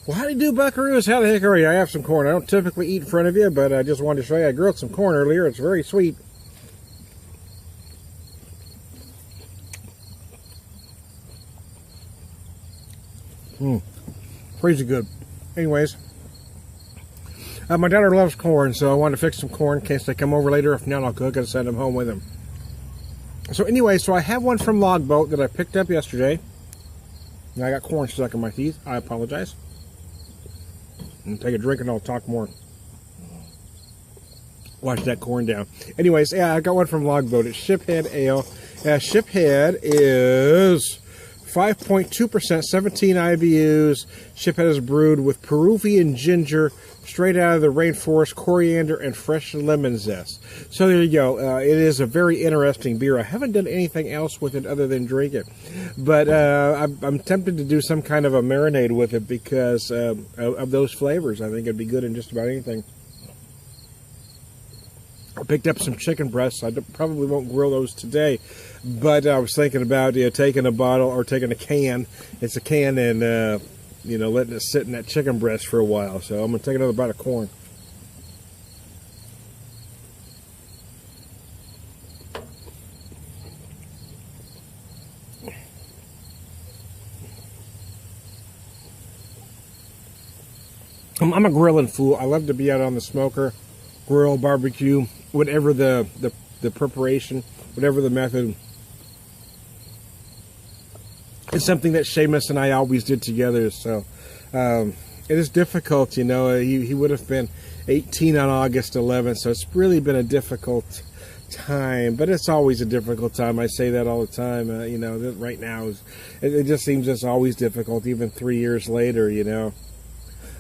Well, how do you do, buckaroos? How the heck are you? I have some corn. I don't typically eat in front of you, but I just wanted to show you I grilled some corn earlier. It's very sweet. Crazy good. Anyways, my daughter loves corn, so I wanted to fix some corn in case they come over later. If not, I'll cook and send them home with them. So anyway, so I have one from Logboat that I picked up yesterday. And I got corn stuck in my teeth. I apologize. And take a drink and I'll talk more. Wash that corn down. Anyways, yeah, I got one from Logboat. It's Shiphead Ale. Shiphead is 5.2%, 17 IBUs. Shiphead is brewed with Peruvian ginger, straight out of the rainforest, coriander, and fresh lemon zest. So there you go. It is a very interesting beer. I haven't done anything else with it other than drink it. But I'm tempted to do some kind of a marinade with it because of those flavors. I think it'd be good in just about anything. I picked up some chicken breasts. I probably won't grill those today, but I was thinking about taking a bottle or taking a can. It's a can and letting it sit in that chicken breast for a while. So I'm gonna take another bite of corn. I'm a grilling fool. I love to be out on the smoker, grill, barbecue, whatever the preparation, whatever the method. It's something that Seamus and I always did together. So it is difficult, He would have been 18 on August 11th, so it's really been a difficult time. But it's always a difficult time. I say that all the time. Right now it just seems it's always difficult, even 3 years later.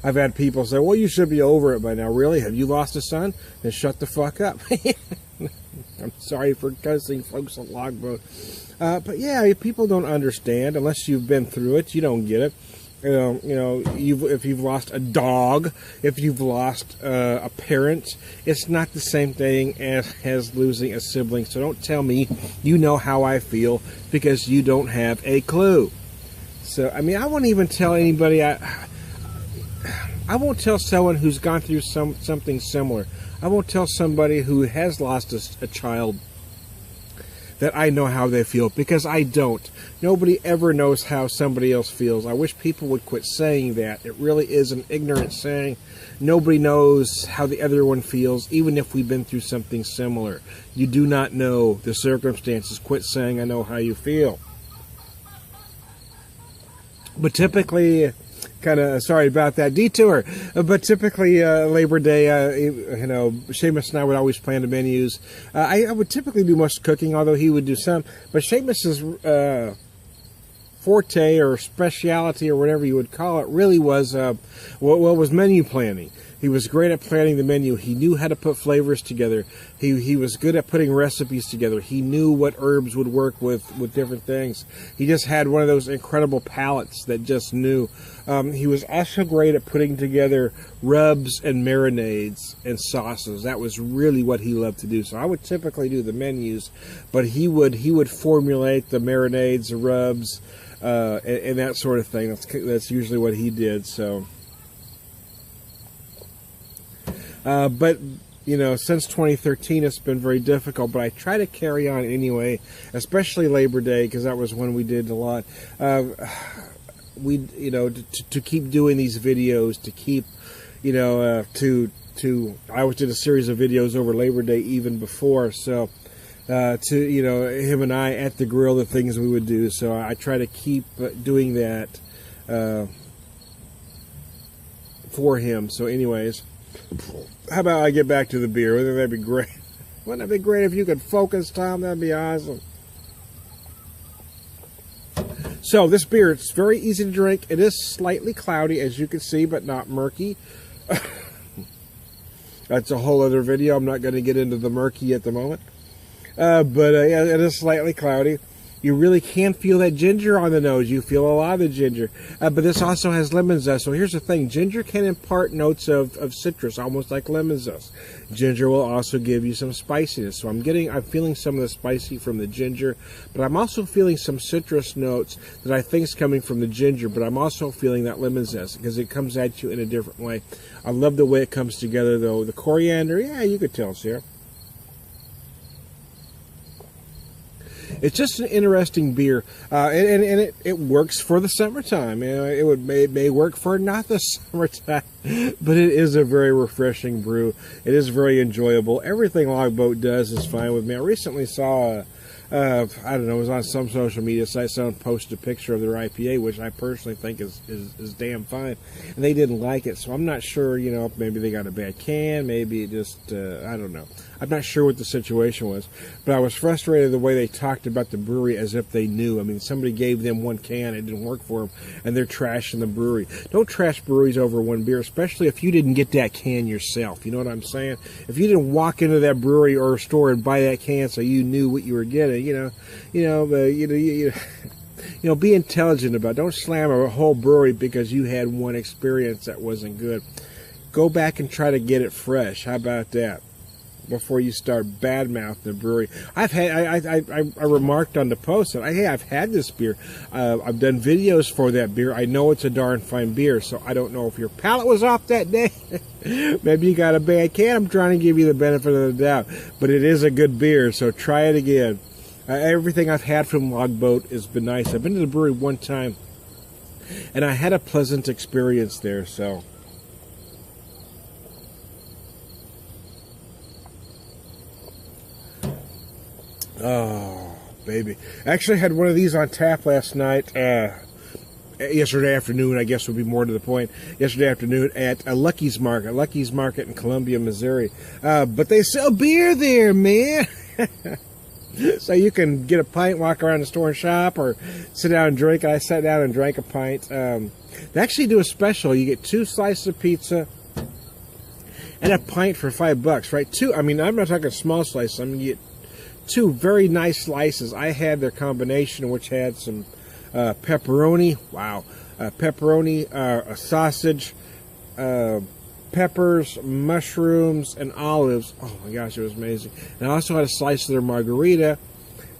I've had people say, well, you should be over it by now. Really? Have you lost a son? Then shut the fuck up. I'm sorry for cussing folks at Logboat. But yeah, people don't understand unless you've been through it. You don't get it. If you've lost a dog, if you've lost a parent, it's not the same thing as losing a sibling. So don't tell me you know how I feel because you don't have a clue. So, I won't even tell anybody. I won't tell someone who's gone through something similar. I won't tell somebody who has lost a child that I know how they feel, because I don't. Nobody ever knows how somebody else feels. I wish people would quit saying that. It really is an ignorant saying. Nobody knows how the other one feels, even if we've been through something similar. You do not know the circumstances. Quit saying, I know how you feel. But typically, kind of sorry about that detour, but typically Labor Day, Seamus and I would always plan the menus. I would typically do most cooking, although he would do some. But Seamus's forte or speciality or whatever you would call it really was was menu planning. He was great at planning the menu. He knew how to put flavors together. He was good at putting recipes together. He knew what herbs would work with different things. He just had one of those incredible palates that just knew. He was also great at putting together rubs and marinades and sauces. That was really what he loved to do. So I would typically do the menus, but he would formulate the marinades, the rubs, and that sort of thing. That's usually what he did. So. But since 2013, it's been very difficult, but I try to carry on anyway, especially Labor Day, because that was when we did a lot. To keep doing these videos, to keep, I always did a series of videos over Labor Day even before, so, him and I at the grill, the things we would do, so I try to keep doing that, for him. So anyways, how about I get back to the beer? Wouldn't that be great? Wouldn't that be great if you could focus, Tom? That'd be awesome. So this beer, it's very easy to drink. It is slightly cloudy, as you can see, but not murky. That's a whole other video. I'm not going to get into the murky at the moment. Yeah, it is slightly cloudy. You really can feel that ginger on the nose. You feel a lot of the ginger. But this also has lemon zest. So here's the thing. Ginger can impart notes of citrus, almost like lemon zest. Ginger will also give you some spiciness. So I'm feeling some of the spicy from the ginger, but I'm also feeling some citrus notes that I think is coming from the ginger, but I'm also feeling that lemon zest because it comes at you in a different way. I love the way it comes together, though. The coriander, yeah, you could tell it's here. It's just an interesting beer, and it works for the summertime. You know, it may work for not the summertime, but it is a very refreshing brew. It is very enjoyable. Everything Logboat does is fine with me. I recently saw I don't know, it was on some social media site, someone posted a picture of their IPA, which I personally think is damn fine, and they didn't like it, so I'm not sure, you know, maybe they got a bad can, maybe it just, I don't know. I'm not sure what the situation was, but I was frustrated the way they talked about the brewery as if they knew. I mean, somebody gave them one can, it didn't work for them, and they're trashing the brewery. Don't trash breweries over one beer, especially if you didn't get that can yourself, you know what I'm saying? If you didn't walk into that brewery or store and buy that can so you knew what you were getting, you know, be intelligent about it. Don't slam a whole brewery because you had one experience that wasn't good. Go back and try to get it fresh. How about that? Before you start badmouthing the brewery. I remarked on the post that hey, I've had this beer. I've done videos for that beer. I know it's a darn fine beer, so I don't know if your palate was off that day. Maybe you got a bad can. I'm trying to give you the benefit of the doubt, but it is a good beer, so try it again. Everything I've had from Logboat has been nice. I've been to the brewery one time, and I had a pleasant experience there, so. Oh, baby. I actually had one of these on tap last night, yesterday afternoon, I guess would be more to the point, yesterday afternoon at a Lucky's Market in Columbia, Missouri. But they sell beer there, man. So you can get a pint, walk around the store and shop, or sit down and drink. I sat down and drank a pint. They actually do a special. You get 2 slices of pizza and a pint for $5, right? I'm not talking small slices. I mean, you get 2 very nice slices. I had their combination, which had some pepperoni. Wow. Pepperoni, a sausage, peppers, mushrooms, and olives. Oh my gosh, it was amazing. And I also had a slice of their margarita,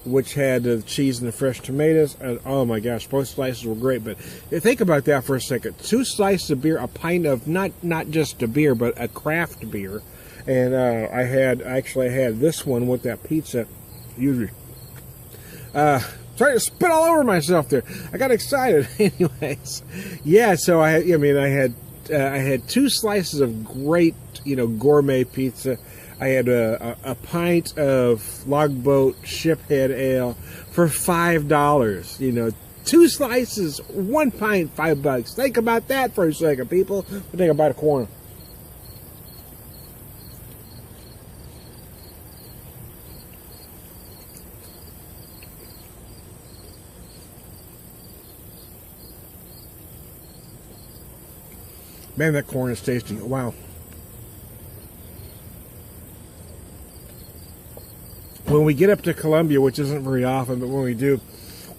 which had the cheese and the fresh tomatoes. And oh my gosh, both slices were great. But think about that for a second. 2 slices of beer, a pint of not just a beer, but a craft beer. And I actually had this one with that pizza. Usually, sorry to spit all over myself there. I got excited. Anyways, yeah. So I had 2 slices of great, gourmet pizza. I had a pint of Logboat Shiphead ale for $5. 2 slices, 1 pint, $5. Think about that for a second, people. I think about a corner. Man, that corn is tasty. Wow. When we get up to Columbia, which isn't very often, but when we do,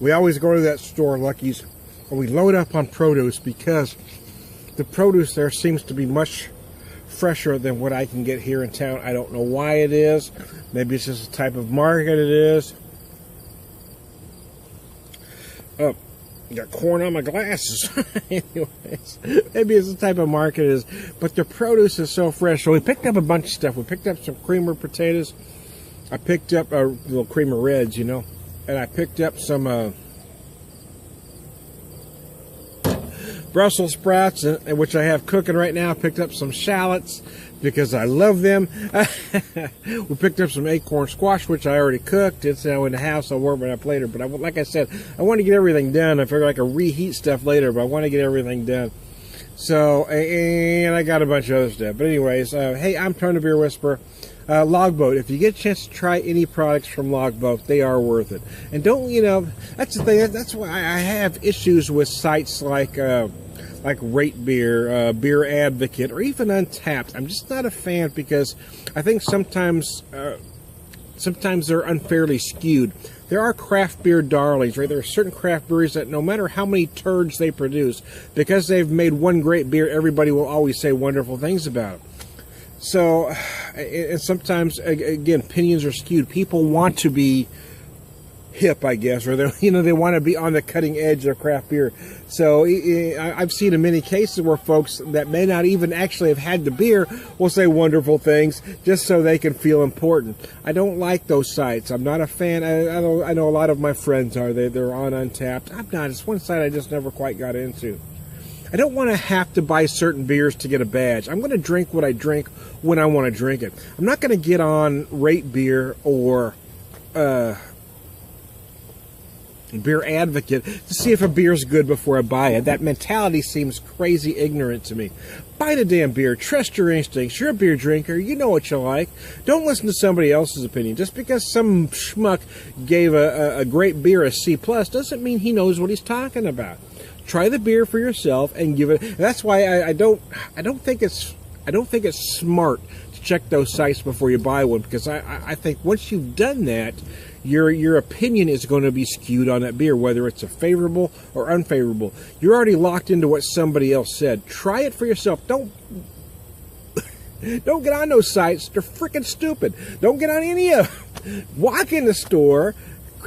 we always go to that store, Lucky's, and we load up on produce because the produce there seems to be much fresher than what I can get here in town. I don't know why it is. Maybe it's just the type of market it is. Got corn on my glasses. Anyways, maybe it's the type of market it is, but the produce is so fresh. So we picked up a bunch of stuff. We picked up some creamer potatoes. I picked up little creamer reds, and I picked up some Brussels sprouts, which I have cooking right now. Picked up some shallots because I love them. We picked up some acorn squash, which I already cooked. It's now in the house. I'll warm it up later. But like I said, I want to get everything done. I figure I can reheat stuff later, but I want to get everything done. So, and I got a bunch of other stuff. But anyways, hey, I'm Tony the Beer Whisperer. Logboat. If you get a chance to try any products from Logboat, they are worth it. And don't, that's the thing. That's why I have issues with sites like Rate Beer, Beer Advocate, or even Untapped. I'm just not a fan because I think sometimes sometimes they're unfairly skewed. There are craft beer darlings, right? There are certain craft breweries that no matter how many turds they produce, because they've made one great beer, everybody will always say wonderful things about it. So, and sometimes, again, opinions are skewed. People want to be hip, I guess, or they want to be on the cutting edge of craft beer. So I've seen in many cases where folks that may not even actually have had the beer will say wonderful things just so they can feel important. I don't like those sites. I'm not a fan. I know a lot of my friends are. They're on Untapped. I'm not. It's one site I just never quite got into. I don't want to have to buy certain beers to get a badge. I'm going to drink what I drink when I want to drink it. I'm not going to get on Rate Beer or Beer Advocate to see if a beer's good before I buy it. That mentality seems crazy ignorant to me. Buy the damn beer. Trust your instincts. You're a beer drinker. You know what you like. Don't listen to somebody else's opinion. Just because some schmuck gave a great beer a C+ doesn't mean he knows what he's talking about. Try the beer for yourself and give it. And that's why I don't think it's smart to check those sites before you buy one, because I think once you've done that, your opinion is going to be skewed on that beer, whether it's a favorable or unfavorable. You're already locked into what somebody else said. Try it for yourself. Don't get on those sites. They're freaking stupid. Don't get on any of them. Walk in the store,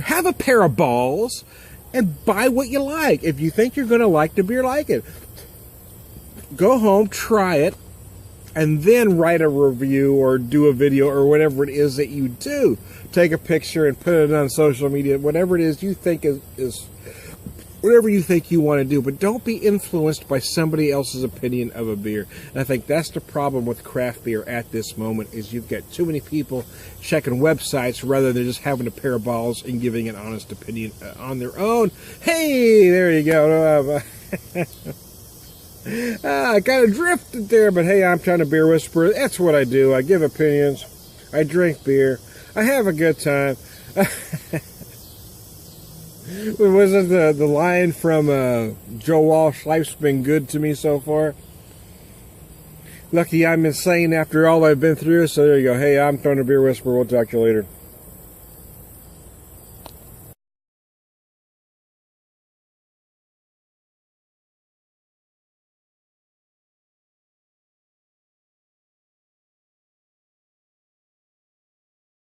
have a pair of balls, and buy what you like. If you think you're going to like the beer, like it. Go home, try it, and then write a review or do a video or whatever it is that you do. Take a picture and put it on social media, whatever it is you think is whatever you think you want to do. But don't be influenced by somebody else's opinion of a beer. And I think that's the problem with craft beer at this moment, is you've got too many people checking websites rather than just having a pair of balls and giving an honest opinion on their own. Hey, there you go. I kind of drifted there, but hey, I'm trying to beer whisperer. That's what I do. I give opinions. I drink beer. I have a good time. Was it the line from Joe Walsh, "Life's been good to me so far"? Lucky I'm insane after all I've been through, so there you go. Hey, I'm Throwing a Beer Whisperer. We'll talk to you later.